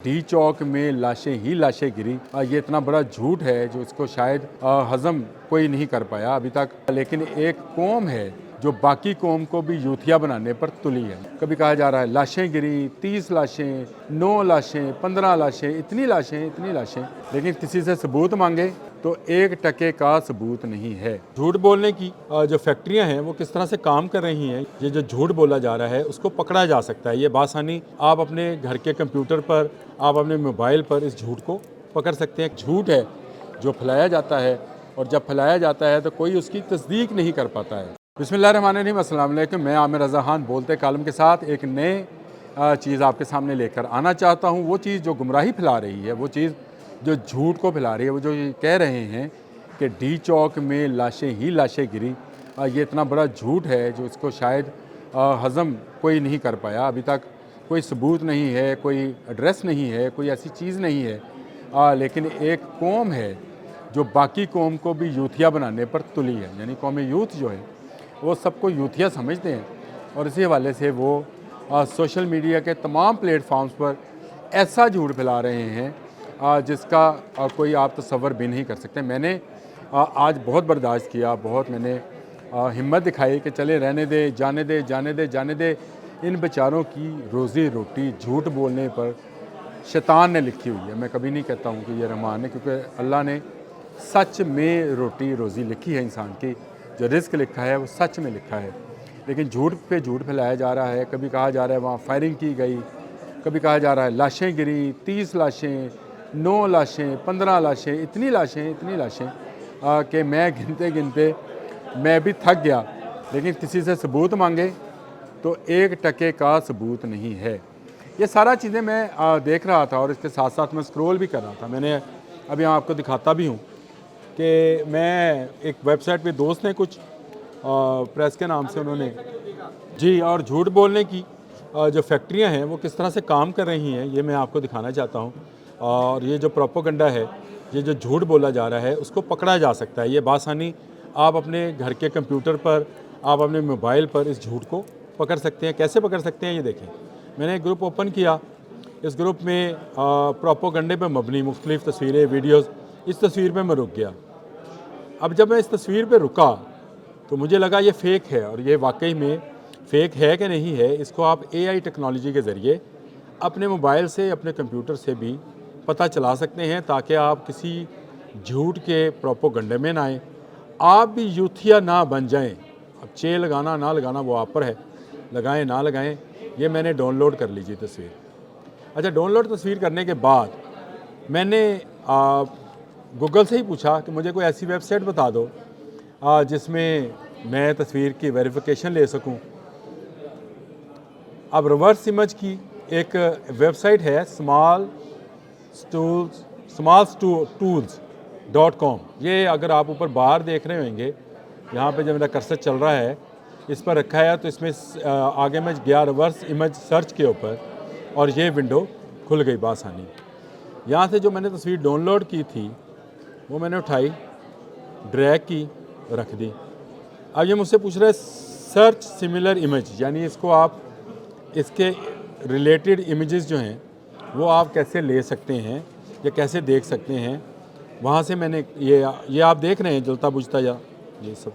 D चौक में लाशें ही लाशें गिरी। ये इतना बड़ा झूठ है जो इसको शायद हजम कोई नहीं कर पाया अभी तक। लेकिन एक कौम है जो बाकी कौम को भी यूथिया बनाने पर तुली है। कभी कहा जा रहा है लाशें गिरी, 30 लाशें, 9 लाशें, 15 लाशें, इतनी लाशें, लेकिन किसी से सबूत मांगे तो 1% का सबूत नहीं है। झूठ बोलने की जो फैक्ट्रियां हैं वो किस तरह से काम कर रही हैं, ये जो झूठ बोला जा रहा है उसको पकड़ा जा सकता है। ये बासानी आप अपने घर के कंप्यूटर पर, आप अपने मोबाइल पर इस झूठ को पकड़ सकते हैं। झूठ है जो फैलाया जाता है, और जब फैलाया जाता है तो कोई उसकी तस्दीक नहीं कर पाता है। बिस्मिल्लाहिर्रहमानिर्रहीम, अस्सलाम वालेकुम। मैं आमिर रज़ा खान बोलते कालम के साथ एक नए चीज़ आपके सामने लेकर आना चाहता हूँ। वो चीज़ जो गुमराही फैला रही है, वो चीज़ जो झूठ को फैला रही है, वो जो ये कह रहे हैं कि डी चौक में लाशें ही लाशें गिरी। ये इतना बड़ा झूठ है जो इसको शायद हज़म कोई नहीं कर पाया अभी तक। कोई सबूत नहीं है, कोई एड्रेस नहीं है, कोई ऐसी चीज़ नहीं है। लेकिन एक कौम है जो बाकी कौम को भी यूथिया बनाने पर तुली है। यानी कौम यूथ जो है वो सबको यूथिया समझते हैं, और इसी हवाले से वो सोशल मीडिया के तमाम प्लेटफॉर्म्स पर ऐसा झूठ फैला रहे हैं जिसका कोई आप तसव्वुर भी नहीं कर सकते। मैंने आज बहुत बर्दाश्त किया, बहुत मैंने हिम्मत दिखाई कि चले रहने दे, जाने दे। इन बेचारों की रोज़ी रोटी झूठ बोलने पर शैतान ने लिखी हुई है। मैं कभी नहीं कहता हूँ कि ये रहमान है, क्योंकि अल्लाह ने सच में रोटी रोज़ी लिखी है। इंसान की जो रिस्क लिखा है वो सच में लिखा है, लेकिन झूठ पे झूठ फैलाया जा रहा है। कभी कहा जा रहा है वहाँ फायरिंग की गई, कभी कहा जा रहा है लाशें गिरी, 30 लाशें, 9 लाशें, 15 लाशें, इतनी लाशें कि मैं गिनते मैं भी थक गया। लेकिन किसी से सबूत मांगे तो 1% का सबूत नहीं है। ये सारा चीज़ें मैं देख रहा था, और इसके साथ साथ मैं स्क्रॉल भी कर रहा था। मैंने अभी आपको दिखाता भी हूँ कि मैं एक वेबसाइट पे दोस्त ने कुछ प्रेस के नाम से उन्होंने जी, और झूठ बोलने की जो फैक्ट्रियां हैं वो किस तरह से काम कर रही हैं, ये मैं आपको दिखाना चाहता हूँ। और ये जो प्रोपोगंडा है, ये जो झूठ बोला जा रहा है, उसको पकड़ा जा सकता है। ये बासानी आप अपने घर के कंप्यूटर पर, आप अपने मोबाइल पर इस झूठ को पकड़ सकते हैं। कैसे पकड़ सकते हैं ये देखें। मैंने एक ग्रुप ओपन किया, इस ग्रुप में प्रोपोगंडे पर मबनी मुख्तलिफ़ तस्वीरें, वीडियोज़। इस तस्वीर पर मैं रुक गया। अब जब मैं इस तस्वीर पर रुका तो मुझे लगा ये फ़ेक है, और ये वाकई में फ़ेक है कि नहीं है, इसको आप AI टेक्नोलॉजी के ज़रिए अपने मोबाइल से, अपने कंप्यूटर से भी पता चला सकते हैं, ताकि आप किसी झूठ के प्रोपोगंडे में ना आएँ, आप भी यूथिया ना बन जाएं। अब चे लगाना ना लगाना वो आप पर है, लगाएं ना लगाएं। ये मैंने डाउनलोड कर लीजिए तस्वीर। अच्छा, डाउनलोड तस्वीर करने के बाद मैंने गूगल से ही पूछा कि मुझे कोई ऐसी वेबसाइट बता दो जिसमें मैं तस्वीर की वेरिफिकेशन ले सकूं। अब रिवर्स इमेज की एक वेबसाइट है smallstools.com। ये अगर आप ऊपर बाहर देख रहे होंगे, यहाँ पे जब मेरा कर्सर चल रहा है इस पर रखा है, तो इसमें आगे मैं गया रिवर्स इमेज सर्च के ऊपर, और ये विंडो खुल गई बासानी। यहाँ से जो मैंने तस्वीर डाउनलोड की थी वो मैंने उठाई, ड्रैग की, रख दी। अब ये मुझसे पूछ रहा है सर्च सिमिलर इमेज, यानी इसको आप, इसके रिलेटेड इमेजेस जो हैं वो आप कैसे ले सकते हैं या कैसे देख सकते हैं। वहाँ से मैंने ये आप देख रहे हैं जलता बुझता या ये सब,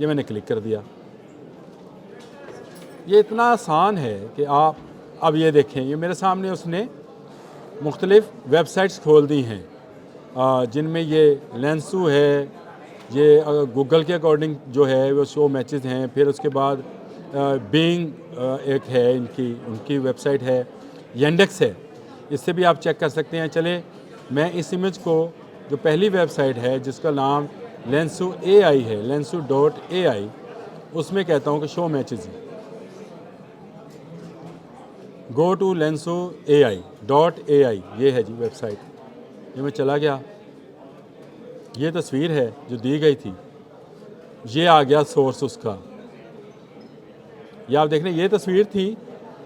ये मैंने क्लिक कर दिया। ये इतना आसान है कि आप अब ये देखें, ये मेरे सामने उसने मुख्तलिफ़ वेबसाइट्स खोल दी हैं जिनमें ये लेंसू है, ये गूगल के अकॉर्डिंग जो है वो शो मैचेस हैं। फिर उसके बाद बिंग एक है, उनकी वेबसाइट है, येंडेक्स है, इससे भी आप चेक कर सकते हैं। चले मैं इस इमेज को, जो पहली वेबसाइट है जिसका नाम लेंसू AI है, lensu.ai, उसमें कहता हूँ कि show matches. Go to lensu.ai, ये है जी वेबसाइट। ये मैं चला गया, ये तस्वीर है जो दी गई थी, ये आ गया सोर्स उसका। ये आप देख रहे हैं, ये तस्वीर थी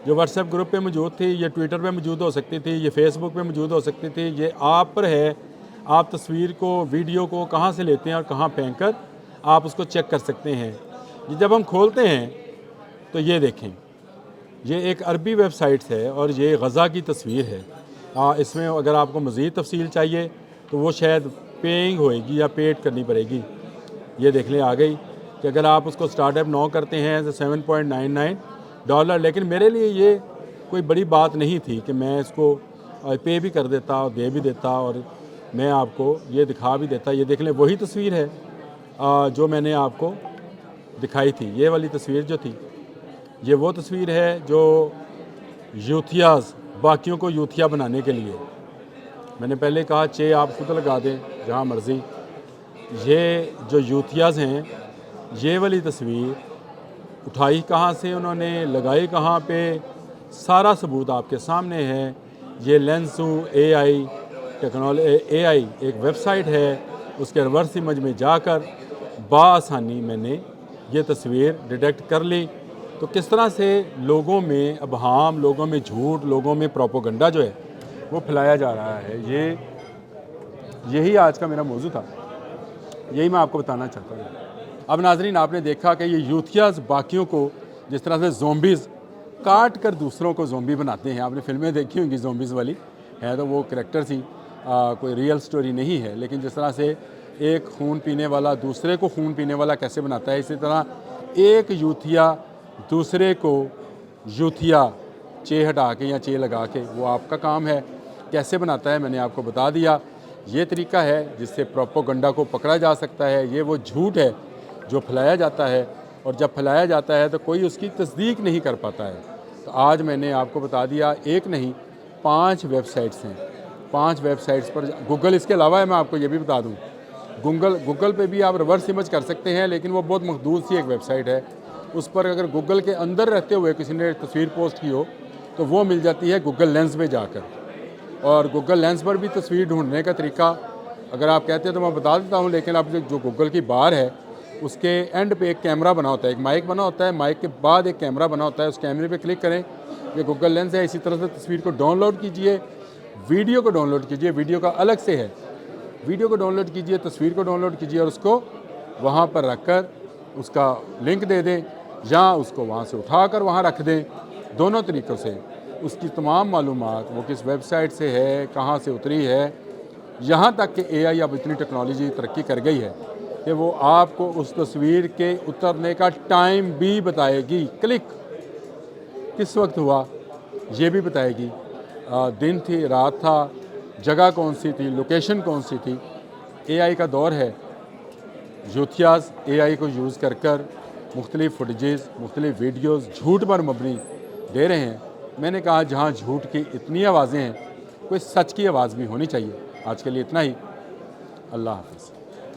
जो व्हाट्सएप ग्रुप पे मौजूद थी, ये ट्विटर पे मौजूद हो सकती थी, ये फेसबुक पे मौजूद हो सकती थी। ये आप पर है, आप तस्वीर को, वीडियो को कहाँ से लेते हैं और कहाँ फेंक कर आप उसको चेक कर सकते हैं। ये जब हम खोलते हैं तो ये देखें, ये एक अरबी वेबसाइट है और ये गज़ा की तस्वीर है। इसमें अगर आपको मज़ीद तफसील चाहिए तो वो शायद पेइंग होएगी या पेड करनी पड़ेगी। ये देख लें आ गई कि अगर आप उसको स्टार्टअप नाउ करते हैं तो $7.99, लेकिन मेरे लिए ये कोई बड़ी बात नहीं थी कि मैं इसको पे भी कर देता और दे भी देता और मैं आपको ये दिखा भी देता। ये देख लें वही तस्वीर है जो मैंने आपको दिखाई थी। ये वाली तस्वीर जो थी ये वो तस्वीर है जो यूथियाज़, बाकियों को यूथिया बनाने के लिए, मैंने पहले कहा चे आप खुद लगा दें जहाँ मर्ज़ी। ये जो यूथियाज़ हैं ये वाली तस्वीर उठाई कहाँ से उन्होंने, लगाई कहाँ पे, सारा सबूत आपके सामने है। ये लेंसू AI एक वेबसाइट है, उसके रिवर्स इमेज में जाकर बासानी मैंने ये तस्वीर डिटेक्ट कर ली। तो किस तरह से लोगों में अबहाम, लोगों में झूठ, लोगों में प्रोपोगंडा जो है वो फैलाया जा रहा है। यही आज का मेरा मौजू था, यही मैं आपको बताना चाहता हूँ। अब नाजरीन आपने देखा कि ये यूथियाज़ बाकियों को जिस तरह से ज़ोंबीज़ काट कर दूसरों को ज़ोंबी बनाते हैं, आपने फिल्में देखी होंगी ज़ोंबीज़ वाली, है तो वो करैक्टर थी, कोई रियल स्टोरी नहीं है। लेकिन जिस तरह से एक खून पीने वाला दूसरे को खून पीने वाला कैसे बनाता है, इसी तरह एक यूथिया दूसरे को यूथिया चे हटा के या चे लगा के, वो आपका काम है कैसे बनाता है, मैंने आपको बता दिया। ये तरीका है जिससे प्रोपोगंडा को पकड़ा जा सकता है। ये वो झूठ है जो फैलाया जाता है, और जब फैलाया जाता है तो कोई उसकी तस्दीक नहीं कर पाता है। तो आज मैंने आपको बता दिया, एक नहीं 5 वेबसाइट्स हैं, 5 वेबसाइट्स पर गूगल इसके अलावा है, मैं आपको ये भी बता दूँ गूगल पे भी आप रिवर्स इमेज कर सकते हैं, लेकिन वो बहुत महदूद सी एक वेबसाइट है। उस पर अगर गूगल के अंदर रहते हुए किसी ने तस्वीर पोस्ट की हो तो वो मिल जाती है गूगल लेंस में जाकर। और गूगल लेंस पर भी तस्वीर ढूंढने का तरीका अगर आप कहते हैं तो मैं बता देता हूँ, लेकिन आप जो गूगल की बार है उसके एंड पे एक कैमरा बना होता है, एक माइक बना होता है, माइक के बाद एक कैमरा बना होता है, उस कैमरे पे क्लिक करें, ये गूगल लेंस है। इसी तरह से तस्वीर को डाउनलोड कीजिए, वीडियो को डाउनलोड कीजिए, वीडियो का अलग से है, वीडियो को डाउनलोड कीजिए, तस्वीर को डाउनलोड कीजिए और उसको वहाँ पर रख कर उसका लिंक दे दें या उसको वहाँ से उठा कर वहाँ रख दें। दोनों तरीक़ों से उसकी तमाम मालूमात वो किस वेबसाइट से है, कहाँ से उतरी है, यहाँ तक कि AI अब इतनी टेक्नोलॉजी तरक्की कर गई है कि वो आपको उस तस्वीर के उतरने का टाइम भी बताएगी, क्लिक किस वक्त हुआ ये भी बताएगी, दिन थी, रात था, जगह कौन सी थी, लोकेशन कौन सी थी। AI का दौर है, यूथियाज़ AI को यूज़ कर मुख्तलिफ़ फुटेजेस, मुख्तलिफ़ वीडियोज़ झूठ पर मबनी दे रहे हैं। मैंने कहा जहाँ झूठ की इतनी आवाज़ें हैं, कोई सच की आवाज़ भी होनी चाहिए। आज के लिए इतना ही। अल्लाह हाफ़िज़।